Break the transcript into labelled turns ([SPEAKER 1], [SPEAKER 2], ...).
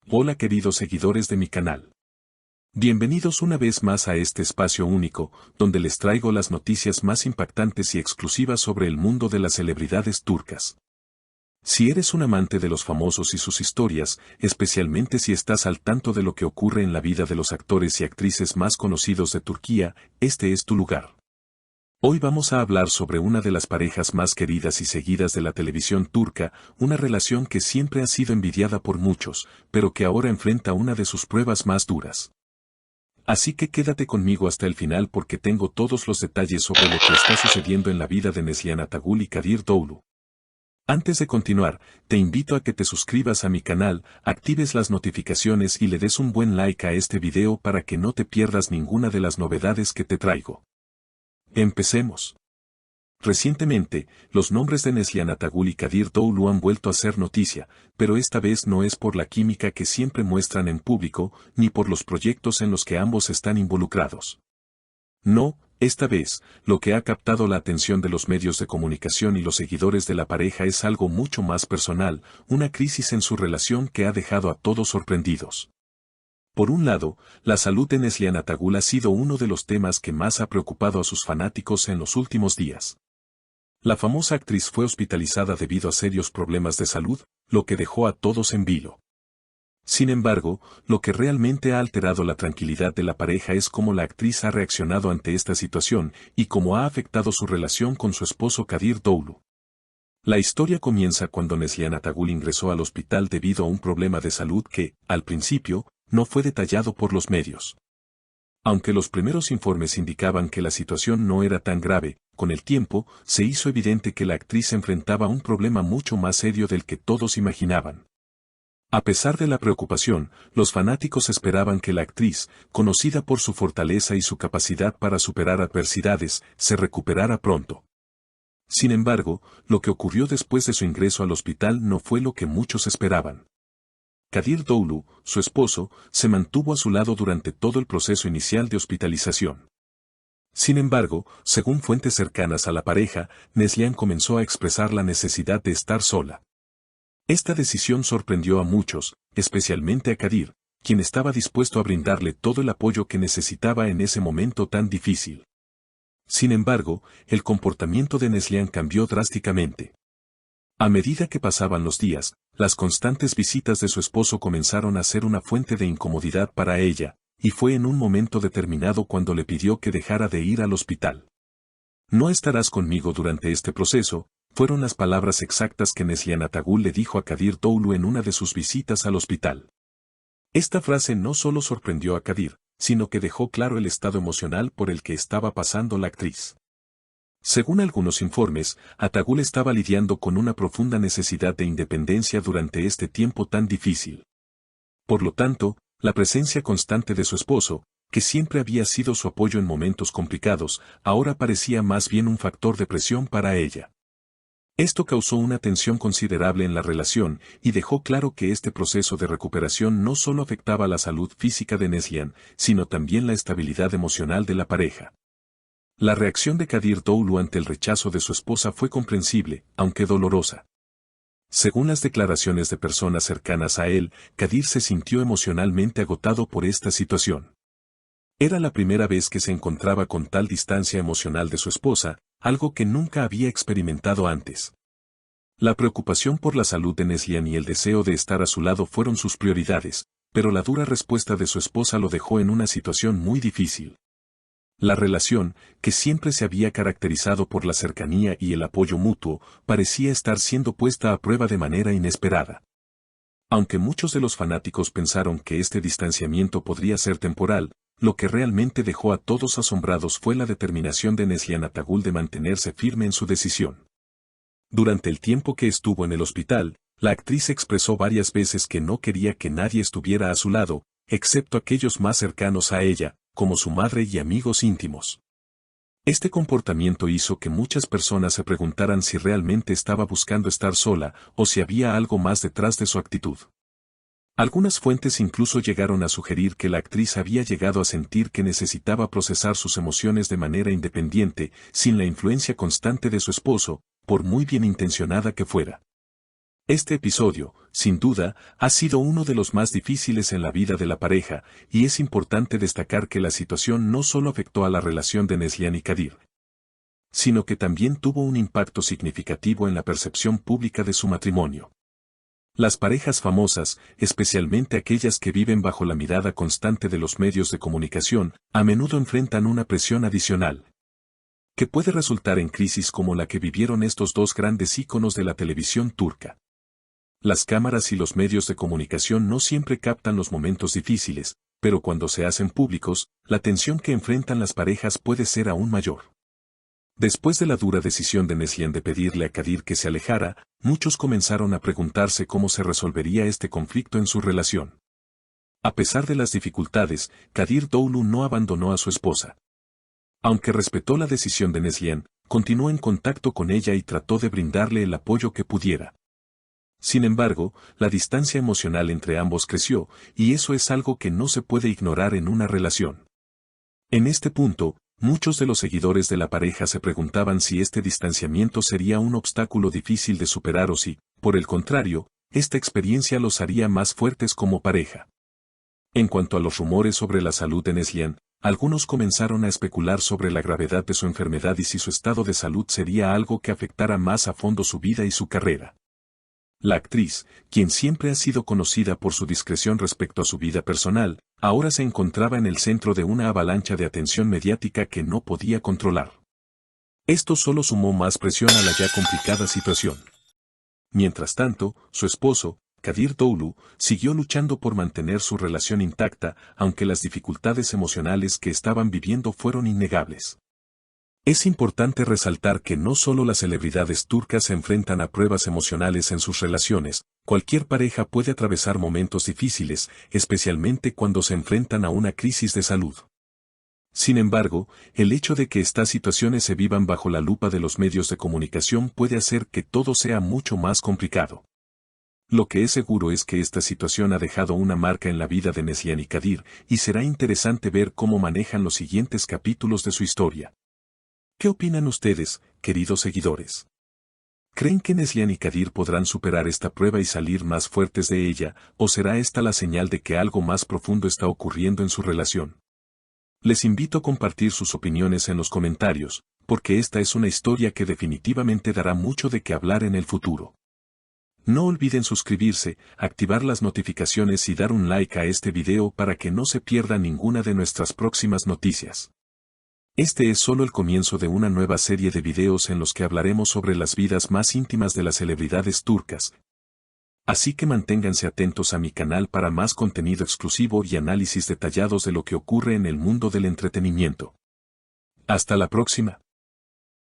[SPEAKER 1] Hola queridos seguidores de mi canal. Bienvenidos una vez más a este espacio único, donde les traigo las noticias más impactantes y exclusivas sobre el mundo de las celebridades turcas. Si eres un amante de los famosos y sus historias, especialmente si estás al tanto de lo que ocurre en la vida de los actores y actrices más conocidos de Turquía, este es tu lugar. Hoy vamos a hablar sobre una de las parejas más queridas y seguidas de la televisión turca, una relación que siempre ha sido envidiada por muchos, pero que ahora enfrenta una de sus pruebas más duras. Así que quédate conmigo hasta el final porque tengo todos los detalles sobre lo que está sucediendo en la vida de Neslihan Atagul y Kadir Doğulu. Antes de continuar, te invito a que te suscribas a mi canal, actives las notificaciones y le des un buen like a este video para que no te pierdas ninguna de las novedades que te traigo. Empecemos. Recientemente, los nombres de Neslihan Atagul y Kadir Doğulu han vuelto a ser noticia, pero esta vez no es por la química que siempre muestran en público, ni por los proyectos en los que ambos están involucrados. No, esta vez, lo que ha captado la atención de los medios de comunicación y los seguidores de la pareja es algo mucho más personal, una crisis en su relación que ha dejado a todos sorprendidos. Por un lado, la salud de Neslihan Atagul ha sido uno de los temas que más ha preocupado a sus fanáticos en los últimos días. La famosa actriz fue hospitalizada debido a serios problemas de salud, lo que dejó a todos en vilo. Sin embargo, lo que realmente ha alterado la tranquilidad de la pareja es cómo la actriz ha reaccionado ante esta situación y cómo ha afectado su relación con su esposo Kadir Doğulu. La historia comienza cuando Neslihan Atagul ingresó al hospital debido a un problema de salud que, al principio, no fue detallado por los medios. Aunque los primeros informes indicaban que la situación no era tan grave, con el tiempo, se hizo evidente que la actriz enfrentaba un problema mucho más serio del que todos imaginaban. A pesar de la preocupación, los fanáticos esperaban que la actriz, conocida por su fortaleza y su capacidad para superar adversidades, se recuperara pronto. Sin embargo, lo que ocurrió después de su ingreso al hospital no fue lo que muchos esperaban. Kadir Doğulu, su esposo, se mantuvo a su lado durante todo el proceso inicial de hospitalización. Sin embargo, según fuentes cercanas a la pareja, Neslihan comenzó a expresar la necesidad de estar sola. Esta decisión sorprendió a muchos, especialmente a Kadir, quien estaba dispuesto a brindarle todo el apoyo que necesitaba en ese momento tan difícil. Sin embargo, el comportamiento de Neslihan cambió drásticamente. A medida que pasaban los días, las constantes visitas de su esposo comenzaron a ser una fuente de incomodidad para ella, y fue en un momento determinado cuando le pidió que dejara de ir al hospital. No estarás conmigo durante este proceso, fueron las palabras exactas que Neslihan Atagul le dijo a Kadir Doğulu en una de sus visitas al hospital. Esta frase no solo sorprendió a Kadir, sino que dejó claro el estado emocional por el que estaba pasando la actriz. Según algunos informes, Atagul estaba lidiando con una profunda necesidad de independencia durante este tiempo tan difícil. Por lo tanto, la presencia constante de su esposo, que siempre había sido su apoyo en momentos complicados, ahora parecía más bien un factor de presión para ella. Esto causó una tensión considerable en la relación y dejó claro que este proceso de recuperación no solo afectaba la salud física de Neslihan, sino también la estabilidad emocional de la pareja. La reacción de Kadir Doğulu ante el rechazo de su esposa fue comprensible, aunque dolorosa. Según las declaraciones de personas cercanas a él, Kadir se sintió emocionalmente agotado por esta situación. Era la primera vez que se encontraba con tal distancia emocional de su esposa, algo que nunca había experimentado antes. La preocupación por la salud de Neslihan y el deseo de estar a su lado fueron sus prioridades, pero la dura respuesta de su esposa lo dejó en una situación muy difícil. La relación, que siempre se había caracterizado por la cercanía y el apoyo mutuo, parecía estar siendo puesta a prueba de manera inesperada. Aunque muchos de los fanáticos pensaron que este distanciamiento podría ser temporal, lo que realmente dejó a todos asombrados fue la determinación de Neslihan Atagul de mantenerse firme en su decisión. Durante el tiempo que estuvo en el hospital, la actriz expresó varias veces que no quería que nadie estuviera a su lado, excepto aquellos más cercanos a ella, como su madre y amigos íntimos. Este comportamiento hizo que muchas personas se preguntaran si realmente estaba buscando estar sola o si había algo más detrás de su actitud. Algunas fuentes incluso llegaron a sugerir que la actriz había llegado a sentir que necesitaba procesar sus emociones de manera independiente, sin la influencia constante de su esposo, por muy bien intencionada que fuera. Este episodio, sin duda, ha sido uno de los más difíciles en la vida de la pareja, y es importante destacar que la situación no solo afectó a la relación de Neslihan y Kadir, sino que también tuvo un impacto significativo en la percepción pública de su matrimonio. Las parejas famosas, especialmente aquellas que viven bajo la mirada constante de los medios de comunicación, a menudo enfrentan una presión adicional, que puede resultar en crisis como la que vivieron estos dos grandes íconos de la televisión turca. Las cámaras y los medios de comunicación no siempre captan los momentos difíciles, pero cuando se hacen públicos, la tensión que enfrentan las parejas puede ser aún mayor. Después de la dura decisión de Neslihan de pedirle a Kadir que se alejara, muchos comenzaron a preguntarse cómo se resolvería este conflicto en su relación. A pesar de las dificultades, Kadir Doğulu no abandonó a su esposa. Aunque respetó la decisión de Neslihan, continuó en contacto con ella y trató de brindarle el apoyo que pudiera. Sin embargo, la distancia emocional entre ambos creció, y eso es algo que no se puede ignorar en una relación. En este punto, muchos de los seguidores de la pareja se preguntaban si este distanciamiento sería un obstáculo difícil de superar o si, por el contrario, esta experiencia los haría más fuertes como pareja. En cuanto a los rumores sobre la salud de Neslihan, algunos comenzaron a especular sobre la gravedad de su enfermedad y si su estado de salud sería algo que afectara más a fondo su vida y su carrera. La actriz, quien siempre ha sido conocida por su discreción respecto a su vida personal, ahora se encontraba en el centro de una avalancha de atención mediática que no podía controlar. Esto solo sumó más presión a la ya complicada situación. Mientras tanto, su esposo, Kadir Doğulu, siguió luchando por mantener su relación intacta, aunque las dificultades emocionales que estaban viviendo fueron innegables. Es importante resaltar que no solo las celebridades turcas se enfrentan a pruebas emocionales en sus relaciones, cualquier pareja puede atravesar momentos difíciles, especialmente cuando se enfrentan a una crisis de salud. Sin embargo, el hecho de que estas situaciones se vivan bajo la lupa de los medios de comunicación puede hacer que todo sea mucho más complicado. Lo que es seguro es que esta situación ha dejado una marca en la vida de Neslihan y Kadir, y será interesante ver cómo manejan los siguientes capítulos de su historia. ¿Qué opinan ustedes, queridos seguidores? ¿Creen que Neslihan y Kadir podrán superar esta prueba y salir más fuertes de ella, o será esta la señal de que algo más profundo está ocurriendo en su relación? Les invito a compartir sus opiniones en los comentarios, porque esta es una historia que definitivamente dará mucho de qué hablar en el futuro. No olviden suscribirse, activar las notificaciones y dar un like a este video para que no se pierda ninguna de nuestras próximas noticias. Este es solo el comienzo de una nueva serie de videos en los que hablaremos sobre las vidas más íntimas de las celebridades turcas. Así que manténganse atentos a mi canal para más contenido exclusivo y análisis detallados de lo que ocurre en el mundo del entretenimiento. Hasta la próxima.